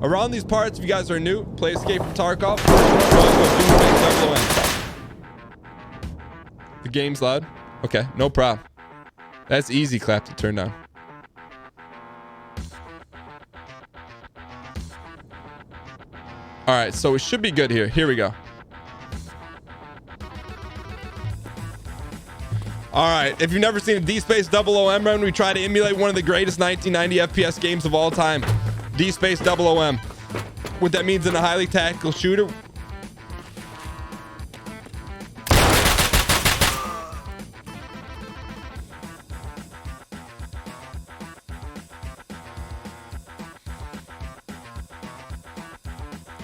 Around these parts, if you guys are new, play Escape from Tarkov. The game's loud. Okay, no problem. That's easy clap to turn down. All right, so we should be good here. Here we go. All right, if you've never seen a D-Space OOM run, we try to emulate one of the greatest 1990 FPS games of all time. D-Space OOM. What that means in a highly tactical shooter.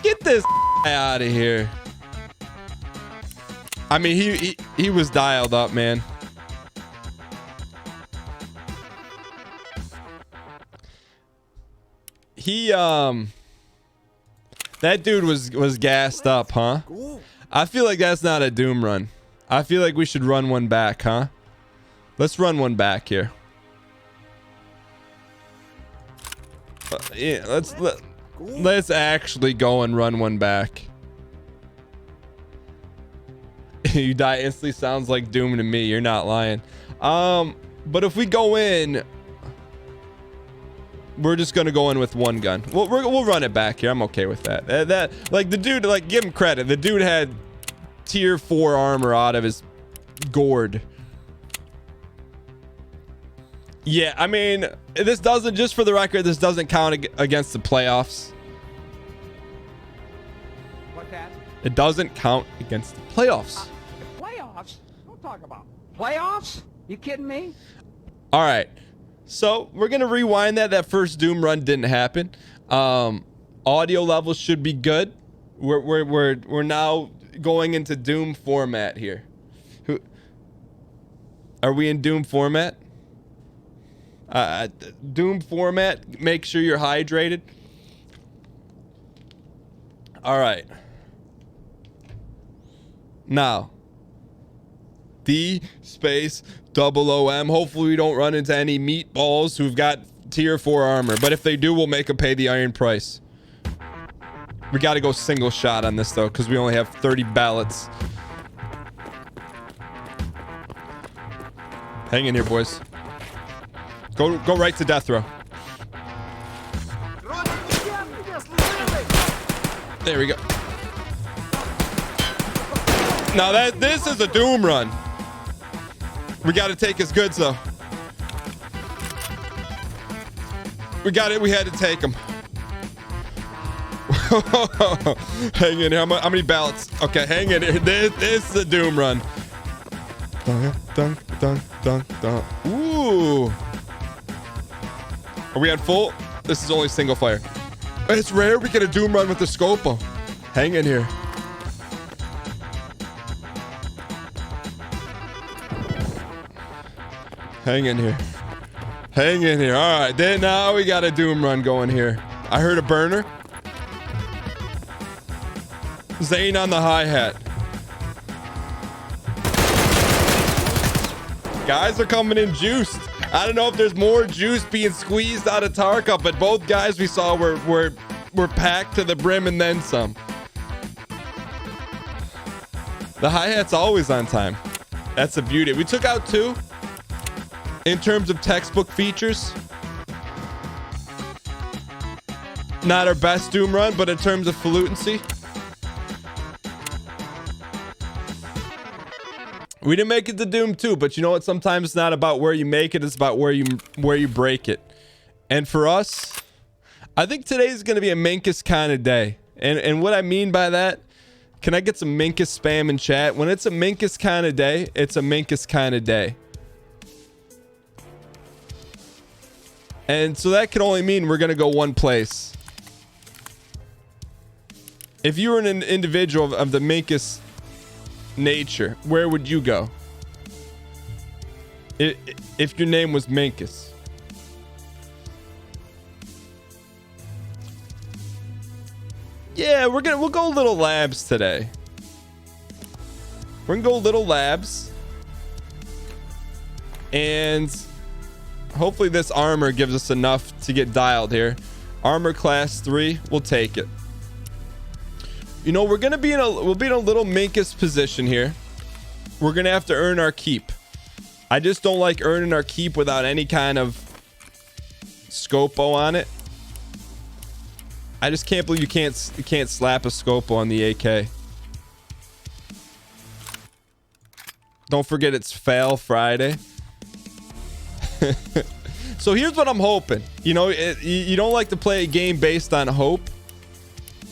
Get this out of here. I mean, he was dialed up, man. That dude was gassed up, huh? I feel like that's not a Doom run. I feel like we should run one back, huh? Let's run one back here. Yeah, let's actually go and run one back. You die instantly sounds like Doom to me. You're not lying. But if we go in, we're just gonna go in with one gun. We'll run it back here. I'm okay with that. That like the dude, like, give him credit. The dude had tier 4 armor out of his gourd. Yeah, I mean, this doesn't, just for the record, this doesn't count against the playoffs. What's that? It doesn't count against the playoffs. Playoffs? Don't talk about playoffs. You kidding me? All right. So we're gonna rewind that. That first Doom run didn't happen. Audio levels should be good. We're now going into Doom format here. Are we in Doom format? Doom format. Make sure you're hydrated. All right. Now, D-Space OOM. Hopefully we don't run into any meatballs who've got tier 4 armor. But if they do, we'll make them pay the iron price. We got to go single shot on this, though, because we only have 30 ballots. Hang in here, boys. Go right to death row. There we go. Now this is a Doom run. We got to take his goods, though. We got it. We had to take him. Hang in here. How many ballots? Okay, hang in here. This is a Doom run. Dun, dun, dun, dun, dun. Ooh. Are we on full? This is only single fire. It's rare we get a Doom run with the scopo. Hang in here. Hang in here. Hang in here. All right. Then now we got a Doom run going here. I heard a burner. Zane on the hi-hat. Guys are coming in juiced. I don't know if there's more juice being squeezed out of Tarkov, but both guys we saw were packed to the brim and then some. The hi-hat's always on time. That's the beauty. We took out 2. In terms of textbook features, not our best Doom run, but in terms of fluency, we didn't make it to Doom 2. But you know what? Sometimes it's not about where you make it; it's about where you break it. And for us, I think today's going to be a Minkus kind of day. And what I mean by that, can I get some Minkus spam in chat? When it's a Minkus kind of day, it's a Minkus kind of day. And so that can only mean we're going to go one place. If you were an individual of the Minkus nature, where would you go? If your name was Minkus. Yeah, we'll go little labs today. We're going to go little labs. And hopefully this armor gives us enough to get dialed here. Armor class 3. We'll take it. You know, we'll be in a little Minkus position here. We're going to have to earn our keep. I just don't like earning our keep without any kind of scopo on it. I just can't believe you can't slap a scopo on the AK. Don't forget it's Fail Friday. So here's what I'm hoping. You know, you don't like to play a game based on hope,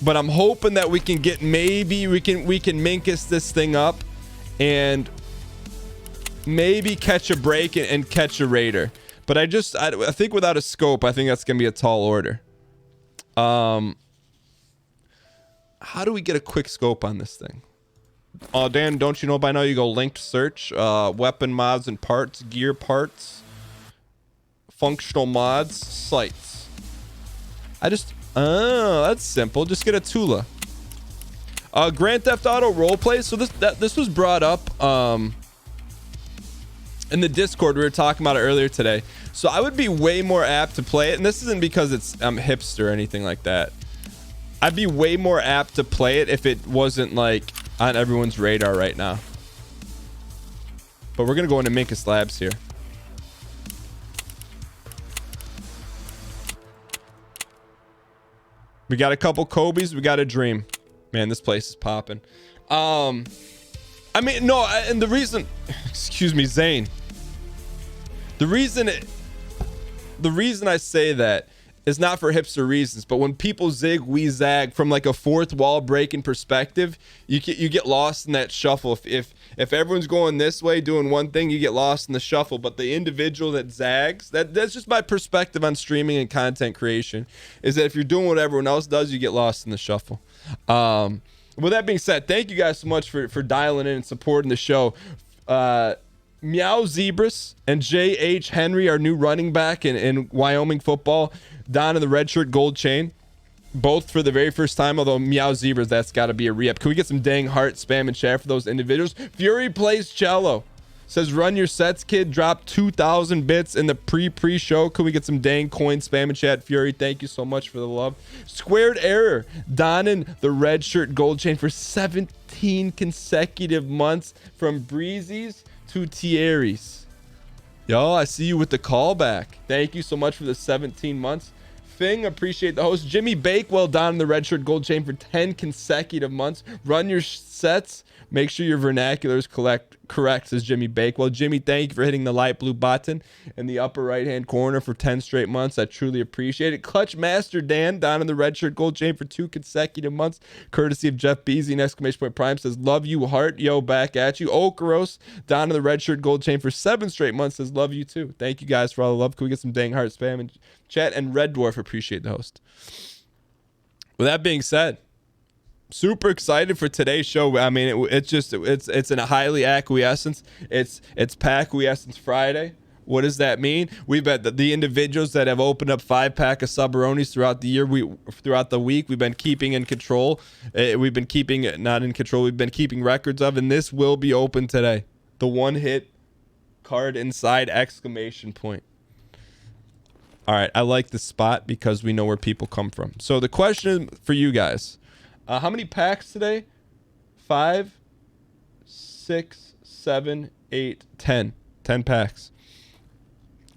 but I'm hoping that we can get, maybe we can Minkus this thing up and maybe catch a break and catch a raider. But I think without a scope, I think that's gonna be a tall order. How do we get a quick scope on this thing? Oh, Dan, don't you know by now? You go linked search, weapon mods and parts, gear parts, functional mods, sites. Oh, that's simple. Just get a Tula. Grand Theft Auto roleplay. So this was brought up in the Discord. We were talking about it earlier today. So I would be way more apt to play it, and this isn't because I'm hipster or anything like that. I'd be way more apt to play it if it wasn't like on everyone's radar right now. But we're gonna go into Minkus Labs here. We got a couple Kobe's. We got a Dream. Man, this place is popping. I mean, no, and the reason, excuse me, Zane. The reason I say that is not for hipster reasons, but when people zig, we zag from like a fourth wall breaking perspective, you get lost in that shuffle. If everyone's going this way doing one thing, you get lost in the shuffle. But the individual that zags, that's just my perspective on streaming and content creation, is that if you're doing what everyone else does, you get lost in the shuffle. With that being said, thank you guys so much for dialing in and supporting the show. Meow Zebras and J.H. Henry, our new running back in Wyoming football, Don in the red shirt, gold chain, both for the very first time. Although Meow Zebras, that's got to be a re-up. Can we get some dang heart spam and chat for those individuals? Fury plays cello. Says run your sets, kid. Dropped 2,000 bits in the pre-show. Can we get some dang coin spam and chat? Fury, thank you so much for the love. Squared Error, donning the red shirt, gold chain for 17 consecutive months from Breezy's to Thierry's. Yo, I see you with the callback. Thank you so much for the 17 months. Fing, appreciate the host. Jimmy Bakewell down in the red shirt, gold chain for 10 consecutive months. Run your sets. Make sure your vernacular is correct, says Jimmy Bakewell. Jimmy, thank you for hitting the light blue button in the upper right-hand corner for 10 straight months. I truly appreciate it. Clutch Master Dan down in the red shirt, gold chain for 2 consecutive months, courtesy of Jeff Beasley. And exclamation point prime says, love you, heart. Yo, back at you. Okaros down in the red shirt, gold chain for 7 straight months, says, love you too. Thank you guys for all the love. Can we get some dang heart spam and chat? And Red Dwarf, appreciate the host. With that being said, super excited for today's show. I mean, it's in a highly acquiescence. It's Packquiescence Friday. What does that mean? We've had the individuals that have opened up 5-pack of Subaronis throughout the year. Throughout the week, we've been keeping in control. We've been keeping not in control. We've been keeping records of, and this will be open today. The one-hit card inside exclamation point. All right, I like the spot because we know where people come from. So the question for you guys. How many packs today? 5, 6, 7, 8, 10. 10 packs.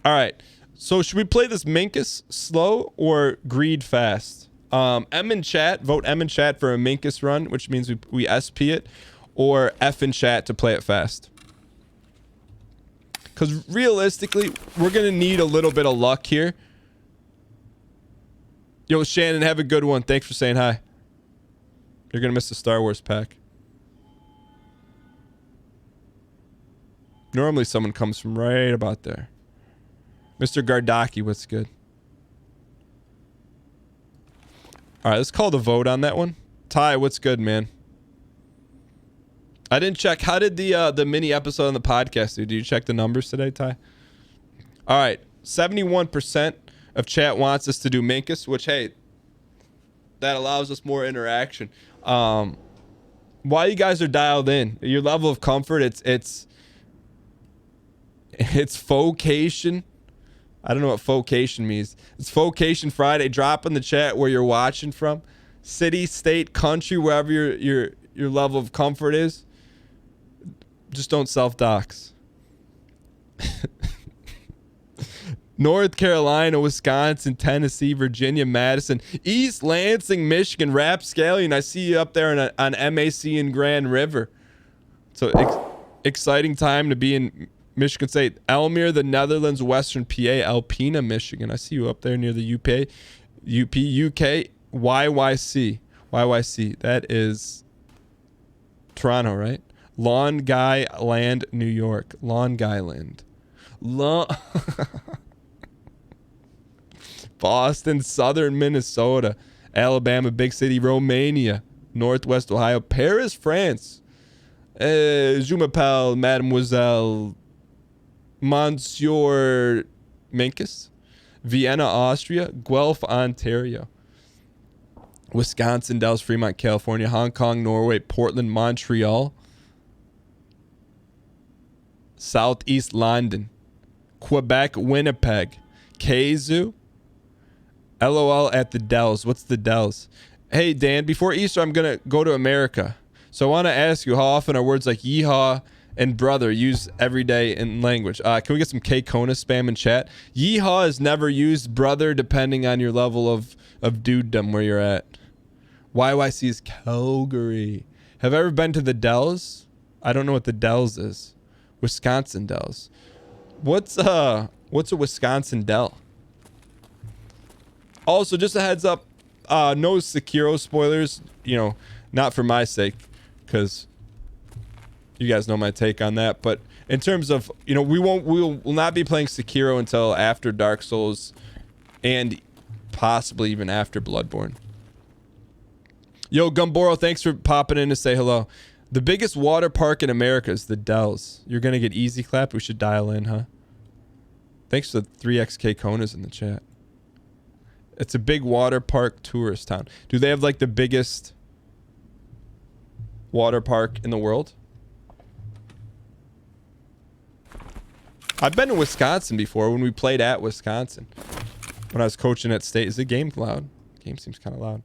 All right. So should we play this Minkus slow or greed fast? M in chat. Vote M in chat for a Minkus run, which means we SP it. Or F in chat to play it fast. Because realistically, we're going to need a little bit of luck here. Yo, Shannon, have a good one. Thanks for saying hi. You're going to miss the Star Wars pack. Normally someone comes from right about there. Mr. Gardaki, what's good? All right, let's call the vote on that one. Ty, what's good, man? I didn't check. How did the mini episode on the podcast do? Did you check the numbers today, Ty? All right, 71% of chat wants us to do Minkus, which, hey, that allows us more interaction. While you guys are dialed in, your level of comfort, it's vocation I don't know what Focation means. It's Focation Friday. Drop in the chat where you're watching from. City, state, country, wherever your level of comfort is. Just don't self-dox. North Carolina, Wisconsin, Tennessee, Virginia, Madison, East Lansing, Michigan, Rapscallion. I see you up there on MAC and Grand River. So exciting time to be in Michigan State. Elmere, the Netherlands, Western PA, Alpena, Michigan. I see you up there near the UP, UK, YYC. That is Toronto, right? Long Guy Land, New York. Long Guy Land. Boston, southern Minnesota, Alabama, big city, Romania, Northwest Ohio, Paris, France, Je m'appelle Mademoiselle Monsieur Minkus, Vienna, Austria, Guelph, Ontario, Wisconsin, Dallas, Fremont, California, Hong Kong, Norway, Portland, Montreal, Southeast London, Quebec, Winnipeg, Kazoo, LOL at the Dells. What's the Dells? Hey, Dan, before Easter, I'm going to go to America. So I want to ask you, how often are words like yeehaw and brother used every day in language? Can we get some K-Kona spam in chat? Yeehaw is never used. Brother, depending on your level of dudedom where you're at. YYC is Calgary. Have I ever been to the Dells? I don't know what the Dells is. Wisconsin Dells. What's a Wisconsin Dell? Also, just a heads up, no Sekiro spoilers, you know, not for my sake, because you guys know my take on that, but in terms of, you know, we will not be playing Sekiro until after Dark Souls and possibly even after Bloodborne. Yo, Gumboro, thanks for popping in to say hello. The biggest water park in America is the Dells. You're going to get easy clapped? We should dial in, huh? Thanks for the 3XK Konas in the chat. It's a big water park tourist town. Do they have like the biggest water park in the world? I've been to Wisconsin before when we played at Wisconsin. When I was coaching at state. Is the game loud? Game seems kind of loud.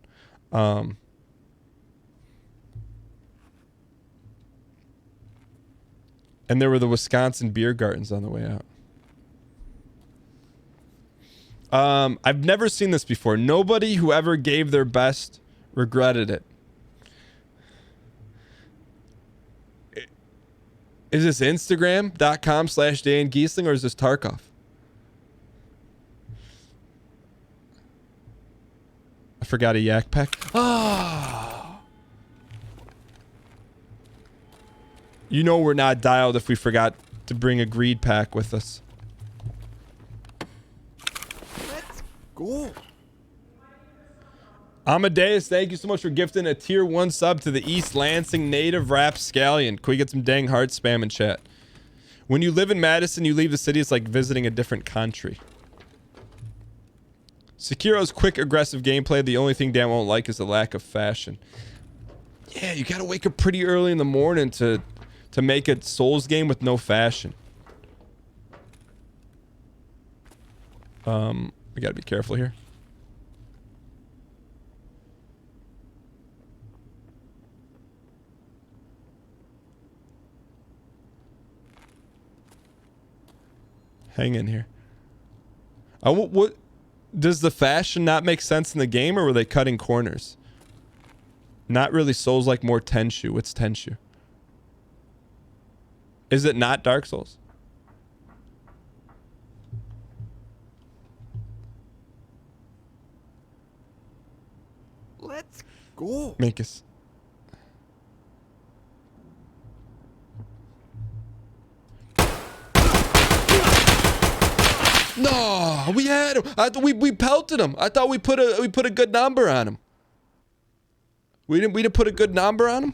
And there were the Wisconsin beer gardens on the way out. I've never seen this before. Nobody who ever gave their best regretted it. Is this Instagram.com/Dan Giesling or is this Tarkov? I forgot a yak pack. Ah. You know we're not dialed if we forgot to bring a greed pack with us. Cool. Amadeus, thank you so much for gifting a tier 1 sub to the East Lansing native Rapscallion. Can we get some dang heart spam in chat? When you live in Madison, you leave the city, it's like visiting a different country. Sekiro's quick, aggressive gameplay. The only thing Dan won't like is the lack of fashion. Yeah, you gotta wake up pretty early in the morning to make a Souls game with no fashion. We gotta be careful here. Hang in here. What does the fashion not make sense in the game, or were they cutting corners? Not really Souls, like more Tenshu. What's Tenshu? Is it not Dark Souls? Let's go. Minkus. No, we had him. I thought we pelted him. I thought we put a good number on him. We didn't put a good number on him.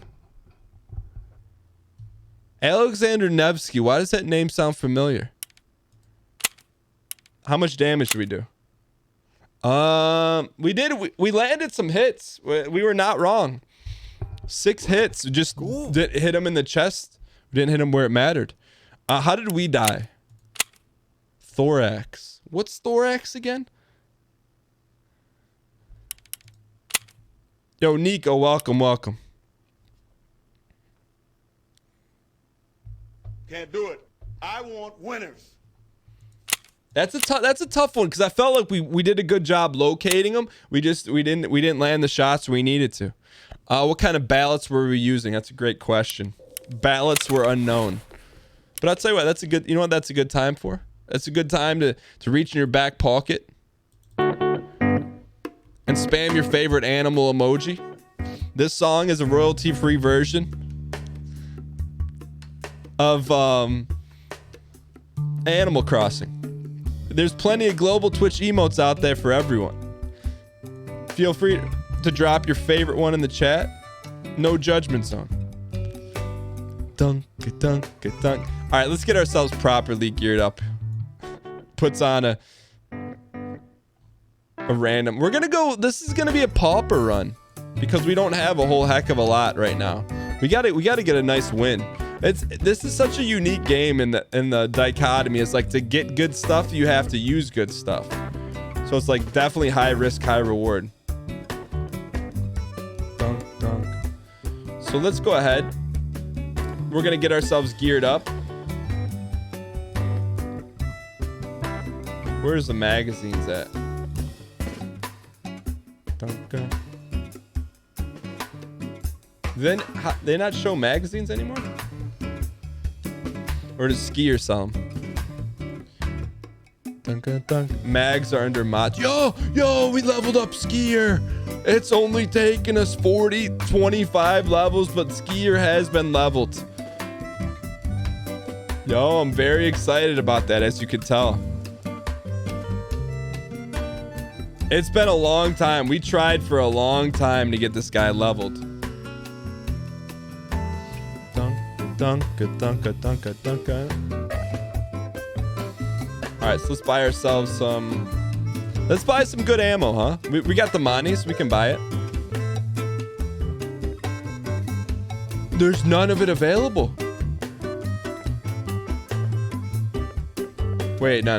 Alexander Nevsky. Why does that name sound familiar? How much damage did we do? We landed some hits. We were not wrong. 6 hits. Just didn't hit him in the chest. We didn't hit him where it mattered. How did we die? Thorax. What's thorax again? Yo, Nico, welcome, welcome. Can't do it. I want winners. That's a tough one because I felt like we did a good job locating them. We didn't land the shots we needed to. What kind of ballots were we using? That's a great question. Ballots were unknown. But I'll tell you what, that's a good, you know what that's a good time for? That's a good time to reach in your back pocket and spam your favorite animal emoji. This song is a royalty-free version of Animal Crossing. There's plenty of global Twitch emotes out there for everyone. Feel free to drop your favorite one in the chat. No judgment zone. Dunk, dunk, dunk. All right, let's get ourselves properly geared up. Puts on a random. We're gonna go. This is gonna be a pauper run because we don't have a whole heck of a lot right now. We gotta get a nice win. This is such a unique game in the dichotomy. It's like to get good stuff, you have to use good stuff. So it's like definitely high risk, high reward. Dunk, dunk. So let's go ahead. We're gonna get ourselves geared up. Where's the magazines at? Dunk. Then they not show magazines anymore? Or does Skier sell them? Dunk, dunk. Mags are under mods. Yo, we leveled up Skier. It's only taken us 25 levels, but Skier has been leveled. Yo, I'm very excited about that, as you can tell. It's been a long time. We tried for a long time to get this guy leveled. Dunk. Alright, so let's buy ourselves some. Let's buy some good ammo, huh? We got the money, so we can buy it. There's none of it available. Wait, no.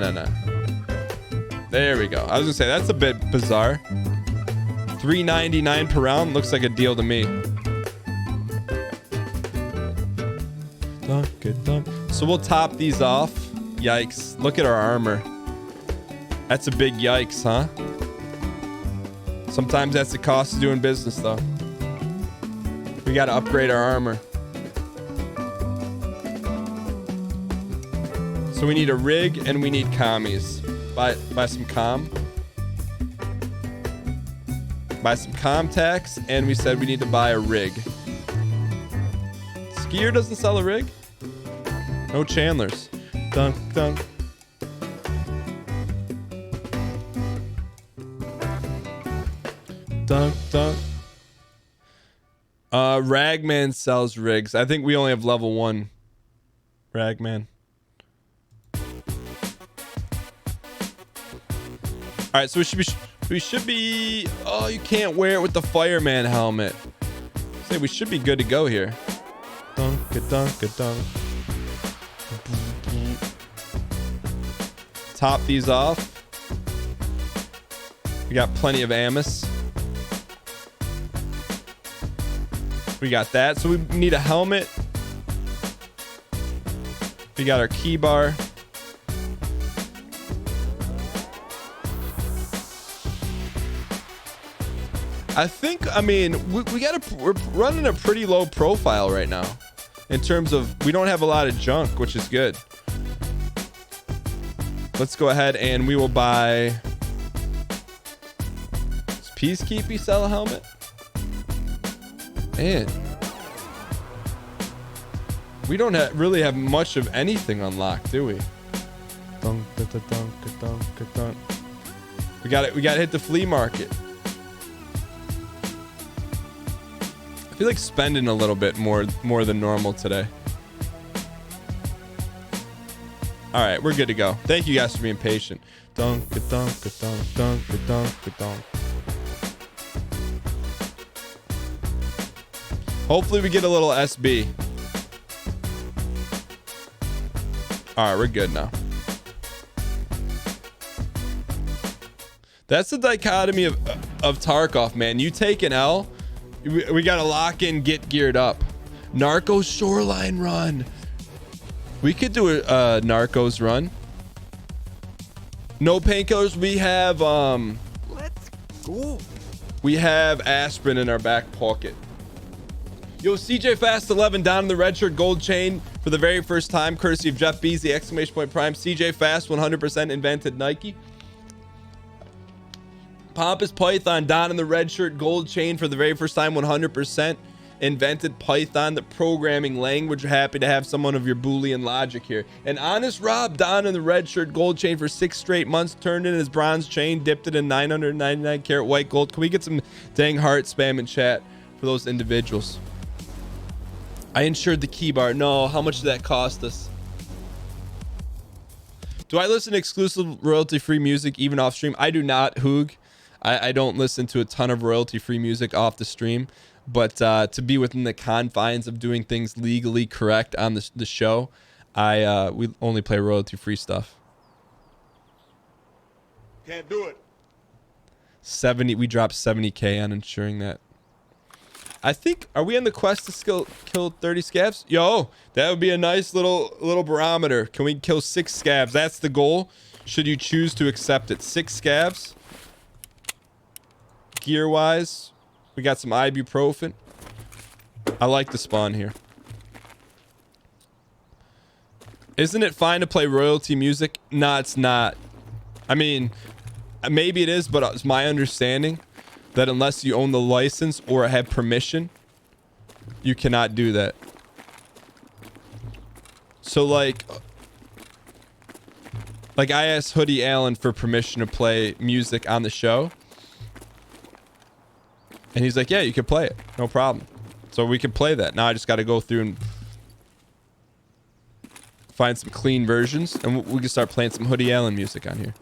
There we go. I was gonna say that's a bit bizarre. $3.99 per round looks like a deal to me. Dunk. So we'll top these off. Yikes. Look at our armor. That's a big yikes, huh? Sometimes that's the cost of doing business, though. We got to upgrade our armor. So we need a rig and we need commies. Buy some com. Buy some contacts, and we said we need to buy a rig. Skier doesn't sell a rig? No Chandlers. Dunk. Ragman sells rigs. I think we only have level 1 Ragman. All right, so we should be. Oh, you can't wear it with the fireman helmet. Say we should be good to go here. Dunk. Top these off. We got plenty of Amos. We got that. So we need a helmet. We got our key bar. We're running a pretty low profile right now in terms of we don't have a lot of junk, which is good. Let's go ahead and we will buy. Does Peacekeepy sell a helmet? Man, we don't really have much of anything unlocked, do we? Dunk. We got to hit the flea market. I feel like spending a little bit more than normal today. All right, we're good to go. Thank you guys for being patient. Dunk. Hopefully we get a little SB. All right, we're good now. That's the dichotomy of Tarkov, man. You take an L, we gotta lock in, get geared up. Narcos Shoreline run. We could do a Narcos run. No painkillers. We have Let's go. we have aspirin in our back pocket. Yo, CJ Fast 11 down in the red shirt gold chain for the very first time, courtesy of Jeff Bees, the exclamation point prime. CJ Fast 100% invented Nike. Pompous Python down in the red shirt gold chain for the very first time, 100% invented Python, the programming language. Happy to have someone of your Boolean logic here. And Honest Rob down in the red shirt gold chain for 6 straight months, turned in his bronze chain, dipped it in 999 karat white gold. Can we get some dang heart spam in chat for those individuals? I insured the key bar. No, how much did that cost us? Do I listen to exclusive royalty-free music even off stream? I do not, Hoog. I don't listen to a ton of royalty-free music off the stream, but to be within the confines of doing things legally correct on the show, we only play royalty-free stuff. Can't do it. 70. We dropped 70K on insuring that. I think, are we on the quest to kill 30 scabs? Yo, that would be a nice little barometer. Can we kill 6 scabs? That's the goal. Should you choose to accept it? 6 scabs. Gear wise, we got some ibuprofen. I like the spawn here. Isn't it fine to play royalty music? No, it's not. I mean, maybe it is, but it's my understanding that unless you own the license or have permission, you cannot do that. So like I asked Hoodie Allen for permission to play music on the show. And he's like, yeah, you can play it. No problem. So we can play that. Now I just got to go through and find some clean versions. And we can start playing some Hoodie Allen music on here.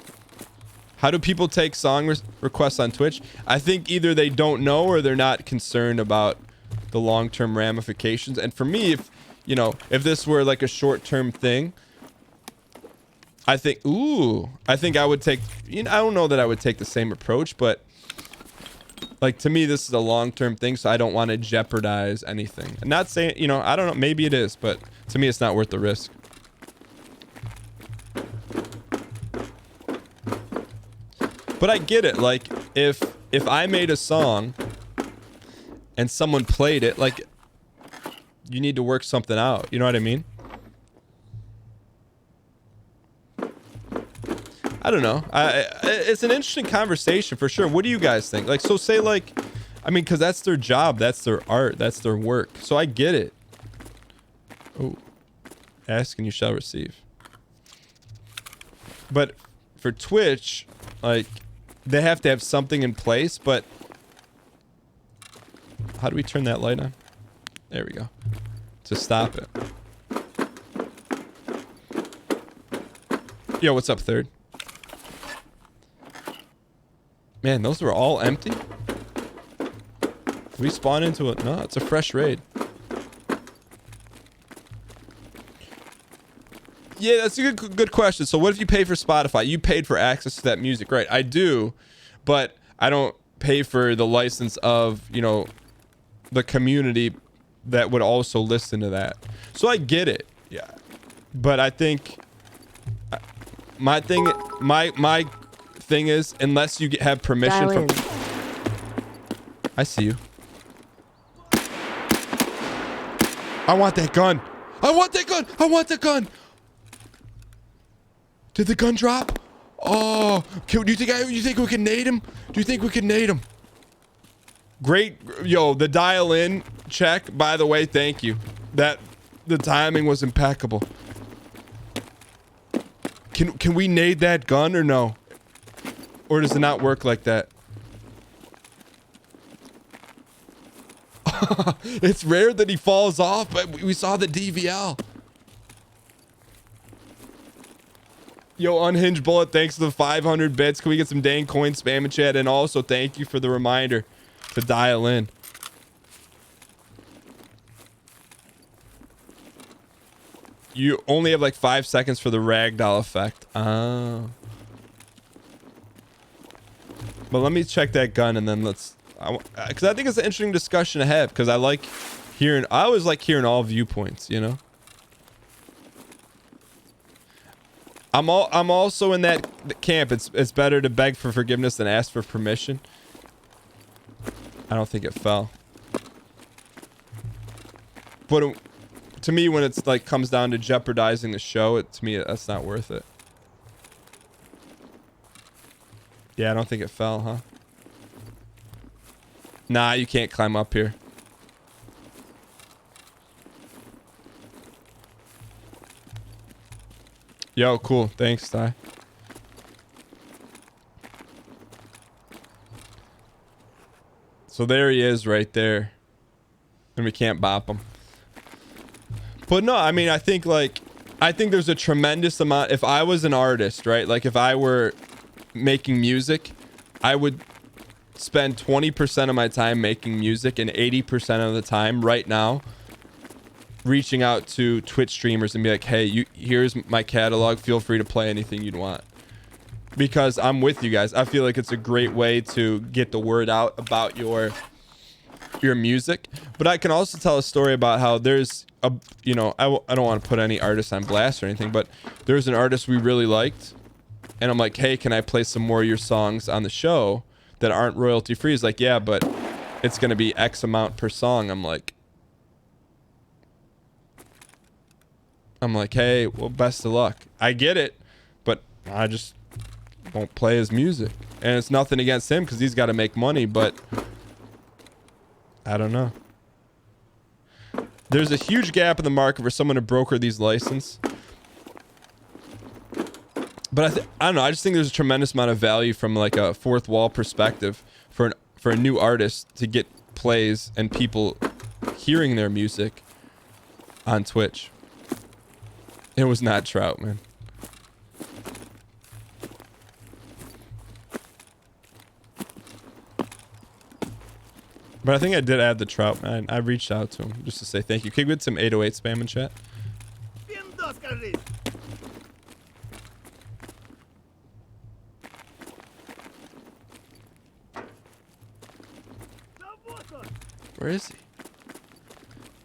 How do people take song requests on Twitch? I think either they don't know or they're not concerned about the long-term ramifications. And for me, if this were like a short-term thing, I think I would take, I don't know that I would take the same approach, but like, to me, this is a long-term thing, so I don't want to jeopardize anything. I'm not saying, I don't know, maybe it is, but to me, it's not worth the risk. But I get it. Like, if I made a song and someone played it, like, you need to work something out. You know what I mean? I don't know. It's an interesting conversation for sure. What do you guys think? Like, so say like, I mean, because that's their job, that's their art, that's their work. So I get it. Oh, ask and you shall receive. But for Twitch, like, they have to have something in place. But how do we turn that light on? There we go. To stop it. Yo, what's up, Third? Man, those were all empty. Did we spawn into it? No, it's a fresh raid. Yeah, that's a good question. So what if you pay for Spotify? You paid for access to that music, right? I do, but I don't pay for the license of, the community that would also listen to that. So I get it. Yeah. But I think my thing is, unless you have permission from... I see you. I want that gun. I want that gun. I want the gun. Did the gun drop? Oh, do you think we can nade him? Do you think we can nade him? Great. Yo, the dial in check, by the way, thank you. The timing was impeccable. Can we nade that gun or no? Or does it not work like that? It's rare that he falls off, but we saw the DVL. Yo, Unhinged Bullet, thanks for the 500 bits. Can we get some dang coin spam in chat? And also, thank you for the reminder to dial in. You only have like 5 seconds for the ragdoll effect. Oh. But let me check that gun and then let's, because I think it's an interesting discussion to have, because I always like hearing all viewpoints, you know? I'm also in that camp. It's better to beg for forgiveness than ask for permission. I don't think it fell. But to me, when it's like comes down to jeopardizing the show, to me that's not worth it. Yeah, I don't think it fell, huh? Nah, you can't climb up here. Yo, cool. Thanks, Ty. So there he is right there. And we can't bop him. But no, I mean, I think there's a tremendous amount. If I was an artist, right? Like if I were making music, I would spend 20% of my time making music and 80% of the time right now reaching out to Twitch streamers and be like, hey, here's my catalog. Feel free to play anything you'd want. Because I'm with you guys. I feel like it's a great way to get the word out about your music. But I can also tell a story about how there's a, you know, I don't want to put any artist on blast or anything, but there's an artist we really liked. And I'm like, hey, can I play some more of your songs on the show that aren't royalty free? He's like, yeah, but it's going to be X amount per song. I'm like, hey, well, best of luck. I get it, but I just won't play his music. And it's nothing against him because he's got to make money, but I don't know. There's a huge gap in the market for someone to broker these licenses. But I don't know. I just think there's a tremendous amount of value from like a fourth wall perspective for a new artist to get plays and people hearing their music on Twitch. It was not Trout, man. But I think I did add the Trout, man. I reached out to him just to say thank you. Can we get some 808 spam in chat? Where is he?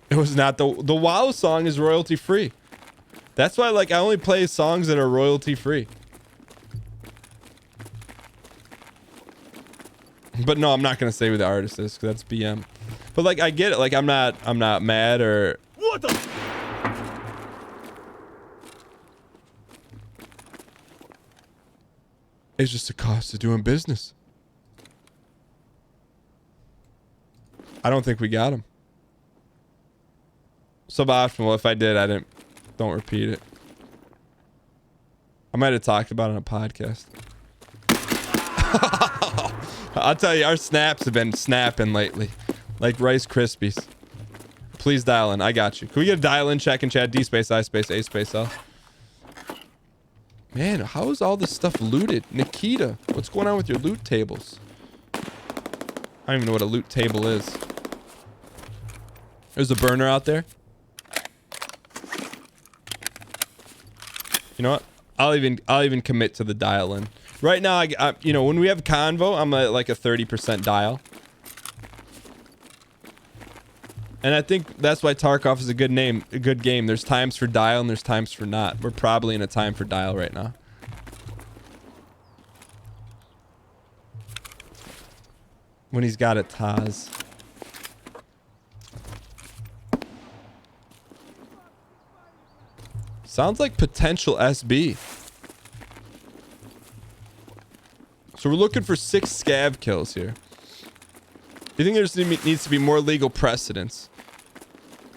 It was not the WoW song is royalty free. That's why like I only play songs that are royalty free. But no, I'm not gonna say who the artist is because that's BM. But like I get it. Like I'm not mad or. What the? It's just a cost of doing business. I don't think we got him. Suboptimal. If I did, I didn't. Don't repeat it. I might have talked about it on a podcast. I'll tell you, our snaps have been snapping lately. Like Rice Krispies. Please dial in. I got you. Can we get a dial in check in chat? D space, I space, A space, L. Man, how is all this stuff looted? Nikita, what's going on with your loot tables? I don't even know what a loot table is. There's a burner out there. You know what? I'll even commit to the dial in. Right now, I you know, when we have convo, I'm at like a 30% dial. And I think that's why Tarkov is a good name, a good game. There's times for dial and there's times for not. We're probably in a time for dial right now. When he's got it, Taz. Sounds like potential SB. So we're looking for 6 scav kills here. Do you think there needs to be more legal precedents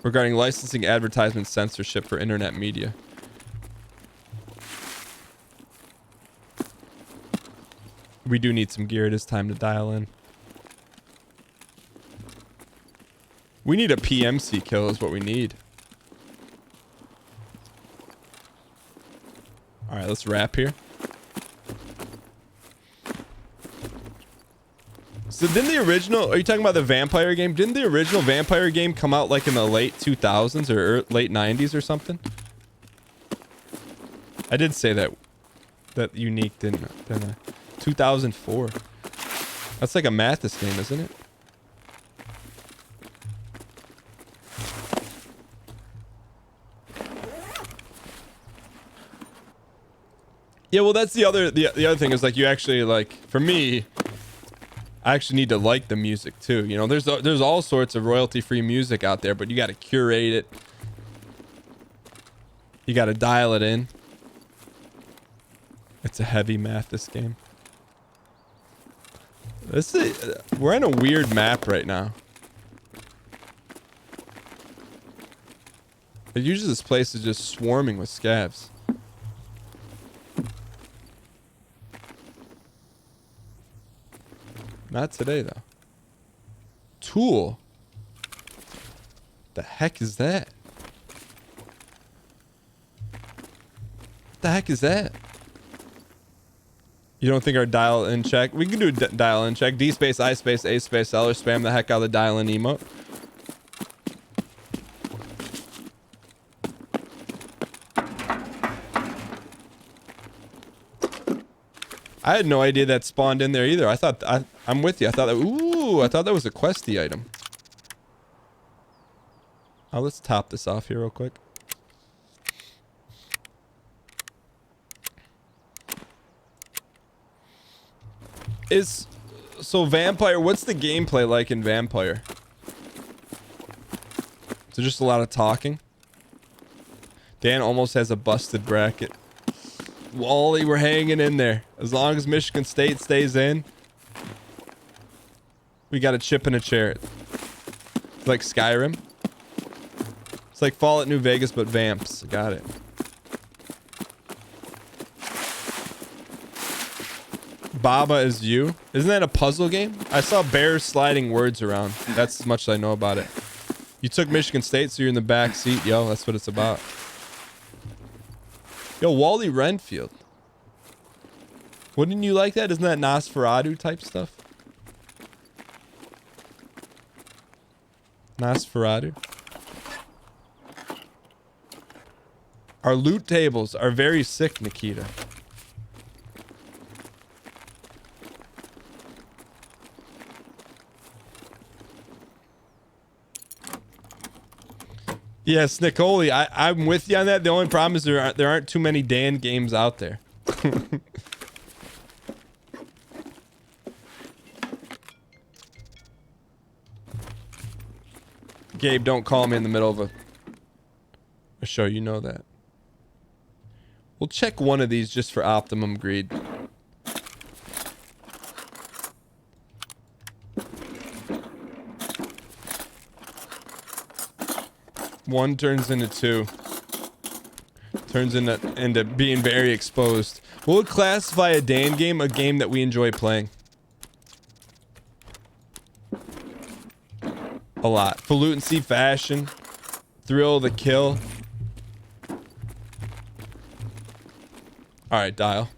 regarding licensing, advertisement, censorship for internet media? We do need some gear. It is time to dial in. We need a PMC kill is what we need. All right, let's wrap here. So didn't the original, are you talking about the vampire game? Didn't the original vampire game come out like in the late 2000s or late 90s or something? I did say that unique, didn't I? 2004. That's like a Mathis game, isn't it? Yeah, well, that's the other thing is like you actually like, for me, I actually need to like the music too. You know, there's all sorts of royalty-free music out there, but you got to curate it. You got to dial it in. It's a heavy Mathis game. We're in a weird map right now. Usually this place is just swarming with scavs. Not today, though. Tool? The heck is that? What the heck is that? You don't think our dial in check? We can do a dial in check. D space, I space, A space, L, or spam the heck out of the dial in emote. I had no idea that spawned in there either. I thought I'm with you. I thought that was a questy item. Oh, let's top this off here real quick. So Vampire, what's the gameplay like in Vampire? Is it just a lot of talking? Dan almost has a busted bracket. Wally, we're hanging in there. As long as Michigan State stays in, we got a chip in a chair. It's like Skyrim. It's like Fallout New Vegas, but vamps. Got it. Baba is you. Isn't that a puzzle game? I saw bears sliding words around. That's as much as I know about it. You took Michigan State, so you're in the back seat. Yo, that's what it's about. Yo, Wally Renfield. Wouldn't you like that? Isn't that Nosferatu type stuff? Nosferatu. Our loot tables are very sick, Nikita. Yes, Nicole, I'm with you on that. The only problem is there aren't too many Dan games out there. Gabe, don't call me in the middle of a show. You know that. We'll check one of these just for optimum greed. One turns into two. Turns into being very exposed. We'll classify a Dan game a game that we enjoy playing. A lot. Falutency, fashion, thrill of the kill. Alright, dial.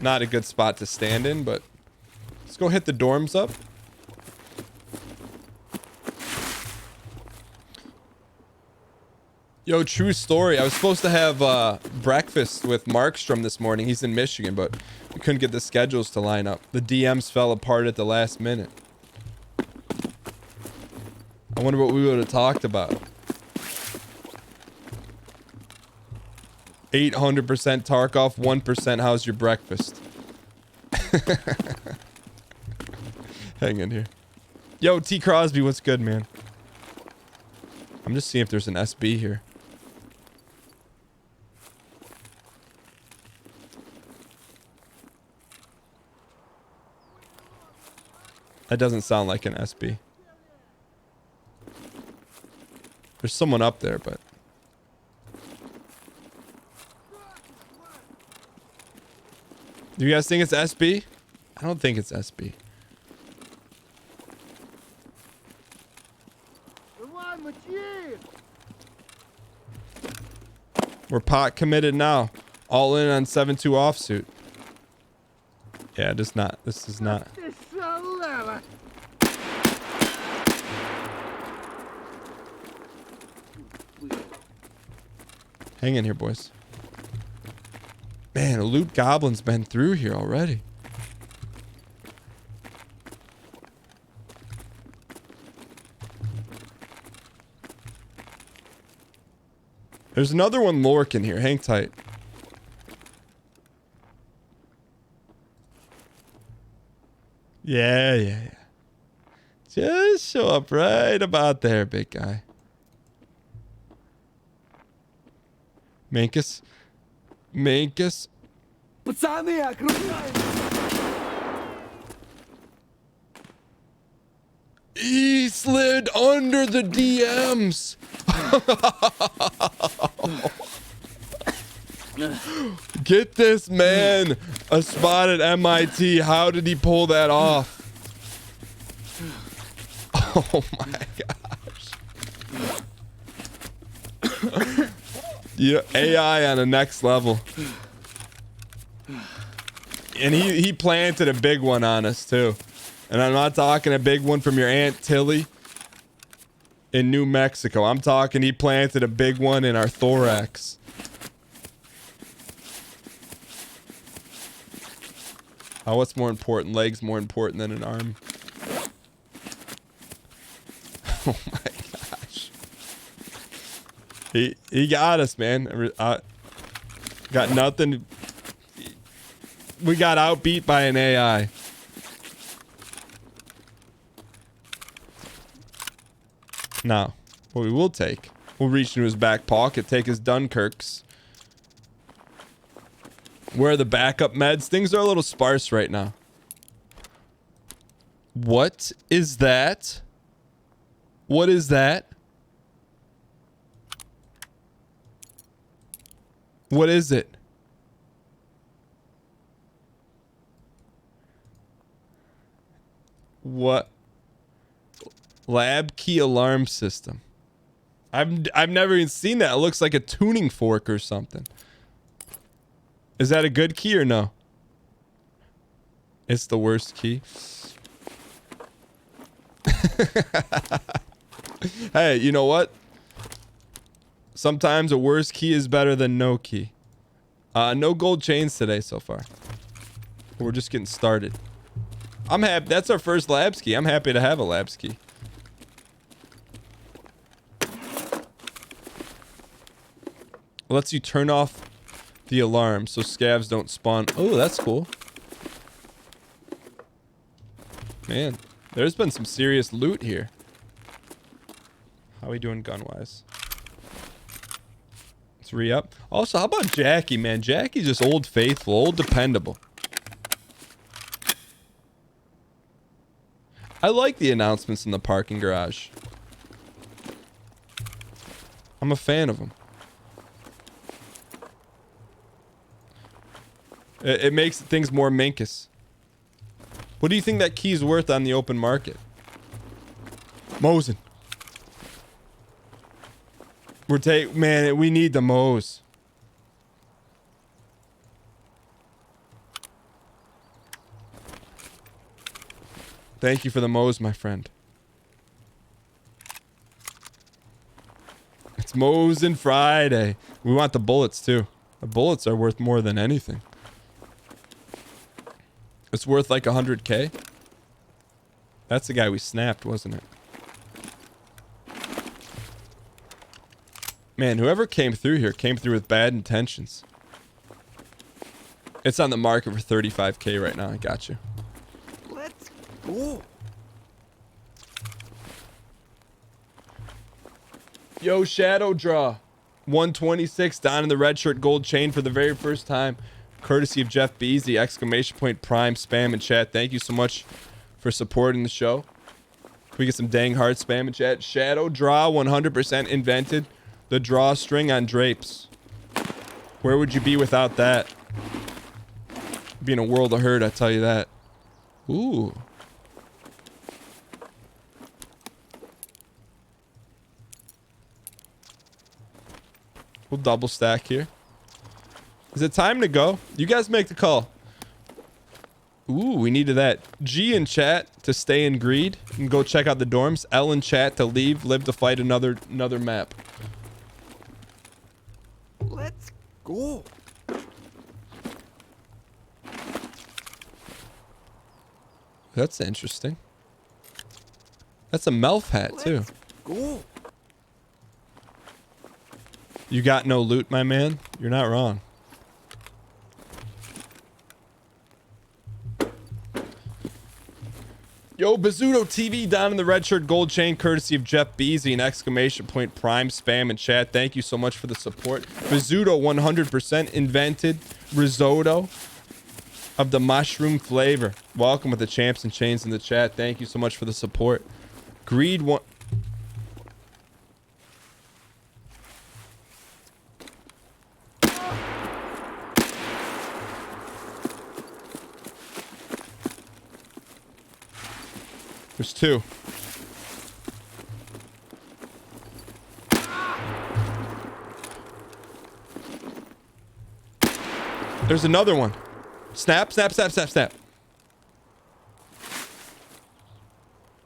Not a good spot to stand in, but let's go hit the dorms up. Yo, true story. I was supposed to have breakfast with Markstrom this morning. He's in Michigan, but we couldn't get the schedules to line up. The DMs fell apart at the last minute. I wonder what we would have talked about. 800% Tarkov, 1% how's your breakfast? Hang in here. Yo, T Crosby, what's good, man? I'm just seeing if there's an SB here. That doesn't sound like an SB. There's someone up there, but... Do you guys think it's SB? I don't think it's SB. We're pot committed now. All in on 7-2 offsuit. Yeah, it is not. This is not. Hang in here, boys. Man, a loot goblin's been through here already. There's another one lurking here. Hang tight. Yeah. Just show up right about there, big guy. Minkus. Пацаны, окружаем! He slid under the DMs. Get this man a spot at MIT. How did he pull that off? Oh my gosh. Yeah, AI on the next level. And he planted a big one on us too. And I'm not talking a big one from your Aunt Tilly in New Mexico. I'm talking he planted a big one in our thorax. Oh, what's more important? Legs more important than an arm. Oh my gosh. He got us, man. Got nothing. We got outbeat by an AI. Now, what we will take, we'll reach into his back pocket, take his Dunkirks. Where are the backup meds? Things are a little sparse right now. What is that? What is that? What is it? What? Lab key alarm system. I've never even seen that. It looks like a tuning fork or something. Is that a good key or no? It's the worst key. Hey, you know what? Sometimes a worse key is better than no key. No gold chains today so far. We're just getting started. I'm happy. That's our first labs key. I'm happy to have a labs key. Lets you turn off the alarm so scavs don't spawn. Oh, that's cool. Man, there's been some serious loot here. How are we doing gun-wise? Let's re-up. Also, how about Jackie, man? Jackie's just old faithful, old dependable. I like the announcements in the parking garage. I'm a fan of them. It makes things more Minkus. What do you think that key's worth on the open market? Mosin. Man, we need the Mose. Thank you for the Mose, my friend. It's Mosin Friday. We want the bullets too. The bullets are worth more than anything. It's worth like 100K. That's the guy we snapped, wasn't it? Man, whoever came through here came through with bad intentions. It's on the market for 35K right now. I got you. Let's go. Yo, Shadow Draw. 126 down in the red shirt gold chain for the very first time. Courtesy of Jeff Beasy, exclamation point prime spam in chat. Thank you so much for supporting the show. Can we get some dang hard spam in chat? Shadow Draw 100% invented the drawstring on drapes. Where would you be without that? Be in a world of hurt, I tell you that. Ooh. We'll double stack here. Is it time to go? You guys make the call. Ooh, we needed that. G in chat to stay in greed and go check out the dorms. L in chat to live to fight another map. go. That's interesting. That's a Melf hat too. Go. You got no loot, my man? You're not wrong. Yo, Bazzuto TV down in the red shirt gold chain, courtesy of Jeff Beasy, and exclamation point prime spam in chat. Thank you so much for the support. Bazzuto 100% invented risotto of the mushroom flavor. Welcome with the champs and chains in the chat. Thank you so much for the support. Greed one. There's two. There's another one. Snap, snap, snap, snap, snap.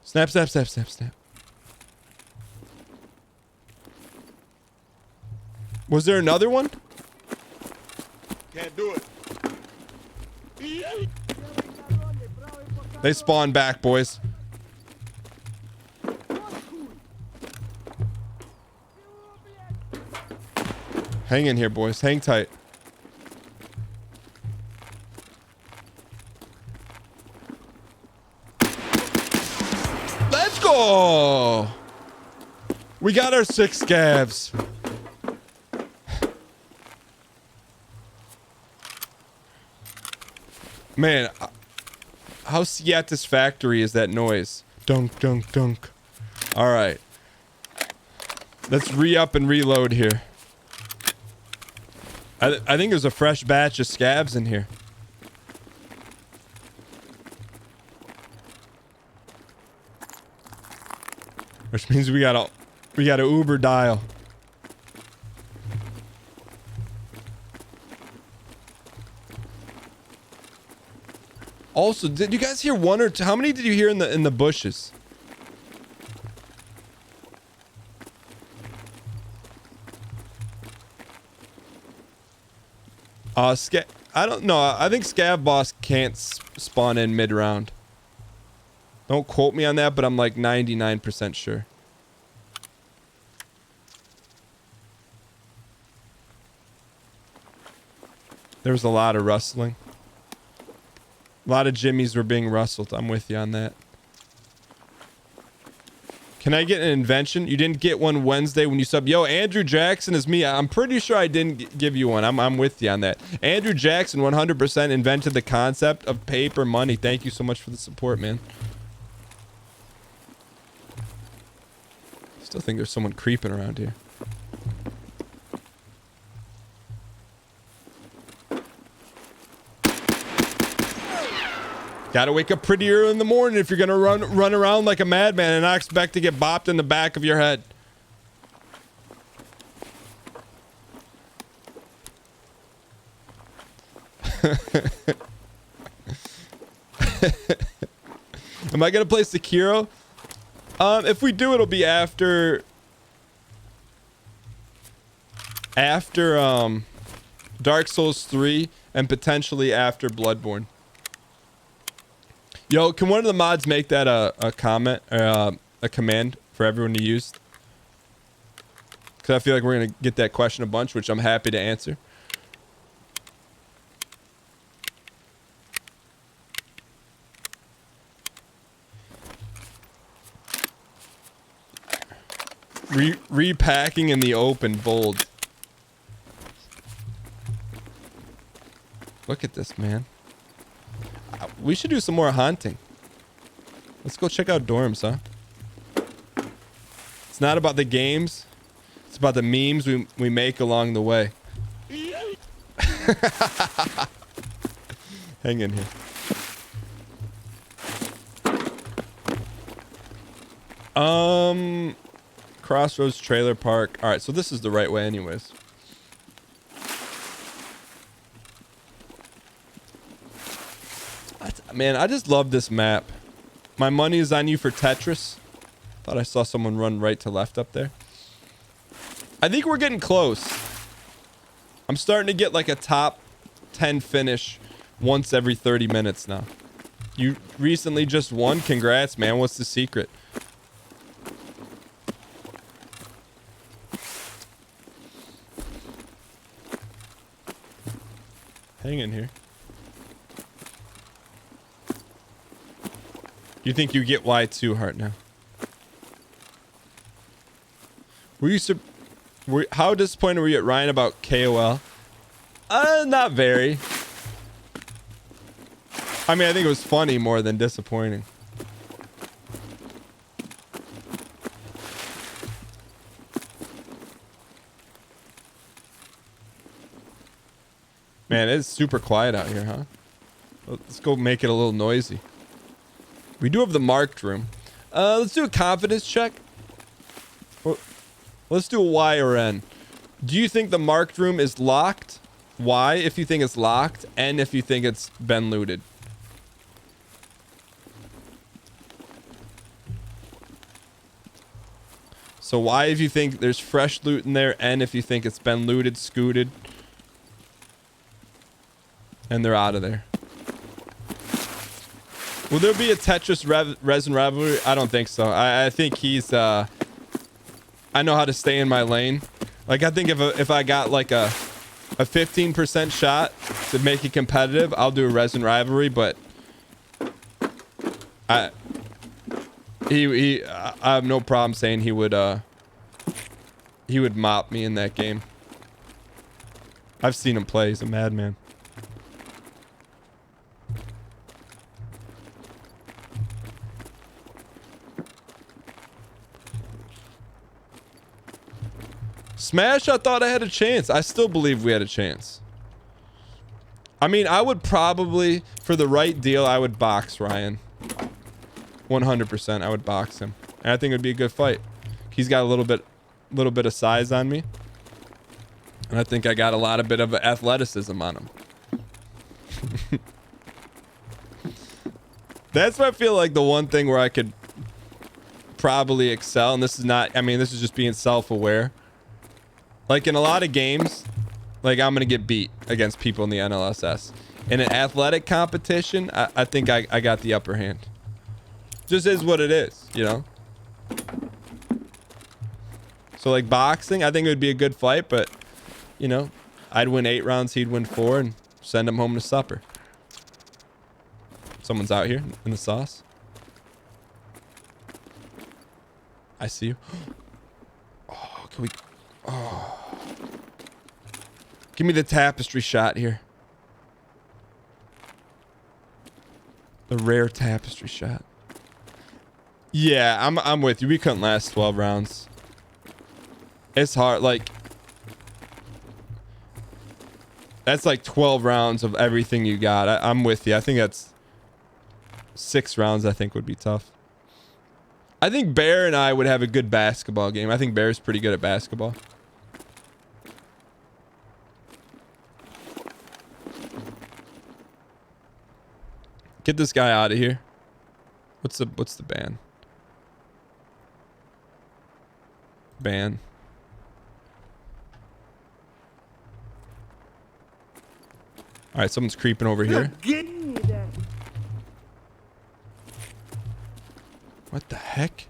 Snap, snap, snap, snap, snap. Was there another one? Can't do it. They spawn back, boys. Hang in here, boys. Hang tight. Let's go! We got our 6 scavs. Man, how satisfactory is that noise? Dunk, dunk, dunk. All right. Let's re-up and reload here. I think there's a fresh batch of scavs in here. Which means we gotta Uber dial. Also, did you guys hear one or two? How many did you hear in the bushes? I don't know. I think Scav Boss can't spawn in mid-round. Don't quote me on that, but I'm like 99% sure. There was a lot of rustling. A lot of Jimmies were being rustled. I'm with you on that. Can I get an invention? You didn't get one Wednesday when you sub. Yo, Andrew Jackson is me. I'm pretty sure I didn't give you one. I'm with you on that. Andrew Jackson 100% invented the concept of paper money. Thank you so much for the support, man. Still think there's someone creeping around here. Gotta wake up pretty early in the morning if you're gonna run around like a madman and not expect to get bopped in the back of your head. Am I gonna play Sekiro? If we do, it'll be after Dark Souls 3 and potentially after Bloodborne. Yo, can one of the mods make that a comment or a command for everyone to use? Because I feel like we're going to get that question a bunch, which I'm happy to answer. Repacking in the open, bold. Look at this, man. We should do some more hunting. Let's go check out dorms, huh? It's not about the games. It's about the memes we make along the way. Hang in here. Crossroads Trailer Park. All right, so this is the right way anyways. Man, I just love this map. My money is on you for Tetris. Thought I saw someone run right to left up there. I think we're getting close. I'm starting to get like a top 10 finish once every 30 minutes now. You recently just won? Congrats, man. What's the secret? Hang in here. You think you get Y2 heart now? How disappointed were you at Ryan about KOL? Not very. I mean, I think it was funny more than disappointing. Man, it's super quiet out here, huh? Let's go make it a little noisy. We do have the marked room. Let's do a confidence check. Let's do a Y or N. Do you think the marked room is locked? Y if you think it's locked, N if you think it's been looted. So Y if you think there's fresh loot in there, N if you think it's been looted, scooted, and they're out of there. Will there be a Tetris Resin Rivalry? I don't think so. I think he's I know how to stay in my lane. Like, I think if I got like a 15% shot to make it competitive, I'll do a Resin Rivalry, but I have no problem saying he would mop me in that game. I've seen him play. He's a madman. Smash, I thought I had a chance. I still believe we had a chance. I mean, I would probably, for the right deal, I would box Ryan. 100%, I would box him. And I think it would be a good fight. He's got a little bit of size on me. And I think I got a lot of bit of athleticism on him. That's why I feel like the one thing where I could probably excel, and this is not, I mean, this is just being self-aware. Like, in a lot of games, like, I'm going to get beat against people in the NLSS. In an athletic competition, I think I got the upper hand. Just is what it is, you know? So, like, boxing, I think it would be a good fight, but, you know, I'd win 8 rounds, he'd win 4, and send him home to supper. Someone's out here in the sauce. I see you. Oh, can we... Oh. Give me the tapestry shot here. The rare tapestry shot. Yeah, I'm with you. We couldn't last 12 rounds. It's hard. Like, that's like 12 rounds of everything you got. I'm with you. I think that's 6 rounds. I think would be tough. I think Bear and I would have a good basketball game. I think Bear's pretty good at basketball. Get this guy out of here. What's the ban? Ban. All right, someone's creeping over here. What the heck?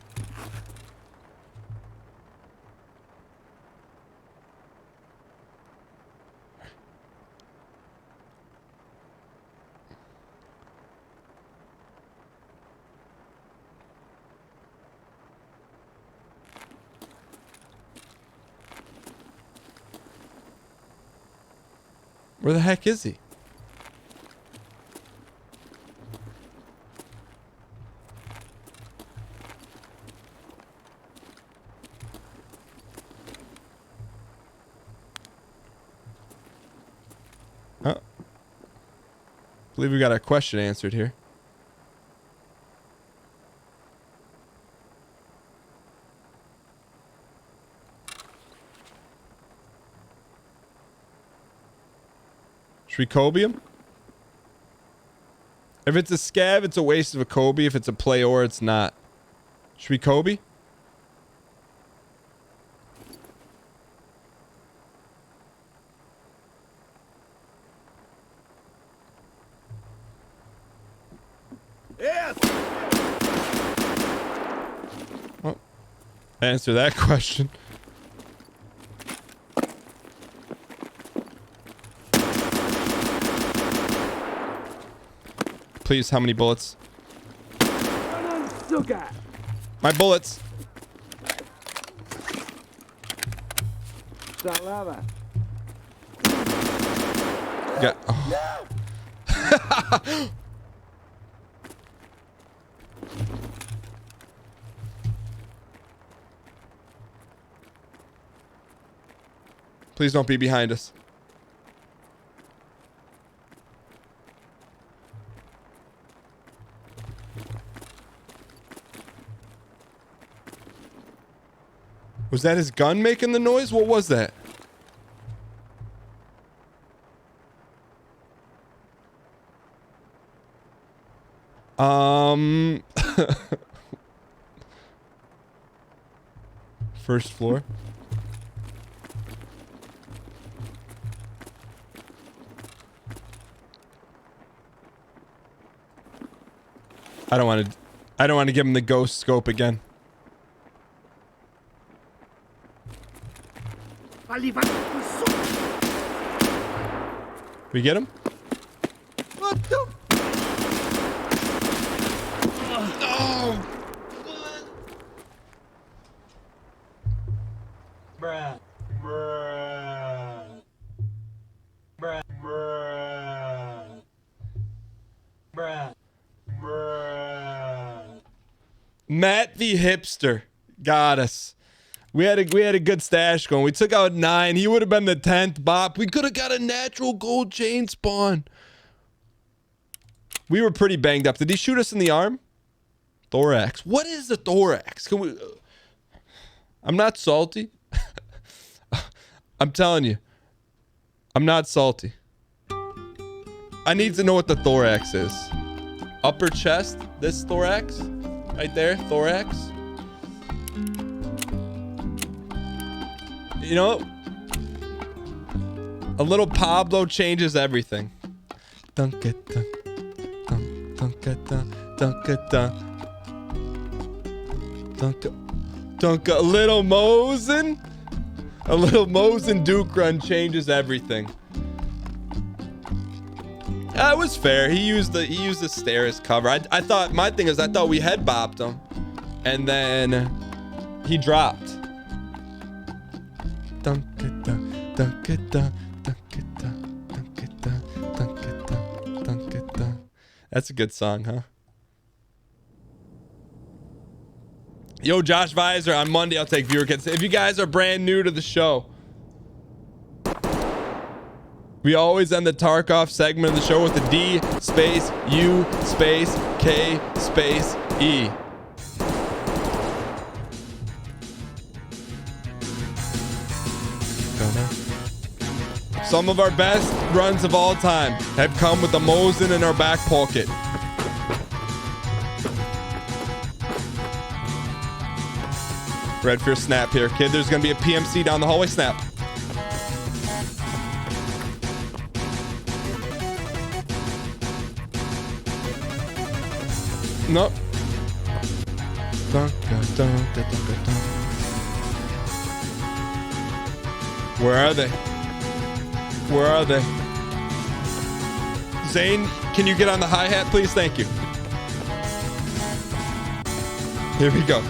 Where the heck is he? Oh. I believe we got our question answered here. Should we Kobe him? If it's a scav, it's a waste of a Kobe. If it's a play or it's not. Should we Kobe? Yes. Well, answer that question. Please, how many bullets? My bullets. Got. Oh. Please don't be behind us. Was that his gun making the noise? What was that? First floor. I don't want to give him the ghost scope again. We get him? What the? Oh! Bruh. Bruh. Bruh. Bruh. Bruh. Bruh. Matt the hipster got us. We had a good stash going. We took out 9. He would have been the 10th bop. We could have got a natural gold chain spawn. We were pretty banged up. Did he shoot us in the arm? Thorax. What is the thorax? Can we? I'm not salty. I'm telling you. I'm not salty. I need to know what the thorax is. Upper chest? This thorax? Right there? Thorax? You know, a little Pablo changes everything. Dunk it, dunk, dunk, dunk it, dunk, dunk it, dunk, dunk, dunk. A little Mosin Duke run changes everything. That was fair. He used the stair as cover. I thought my thing is I thought we head bopped him, and then he dropped. Dunk it dunk, dunk it dunk, dunk it dunk, dunk it dunk, dunk it dunk, dunk it dunk. That's a good song, huh? Yo, Josh Visor, on Monday I'll take viewer kits. If you guys are brand new to the show, we always end the Tarkov segment of the show with a D space U space K space E. Some of our best runs of all time have come with the Mosin in our back pocket. Red for snap here, kid. There's gonna be a PMC down the hallway. Snap. Nope. Where are they? Where are they? Zane, can you get on the hi-hat, please? Thank you. Here we go.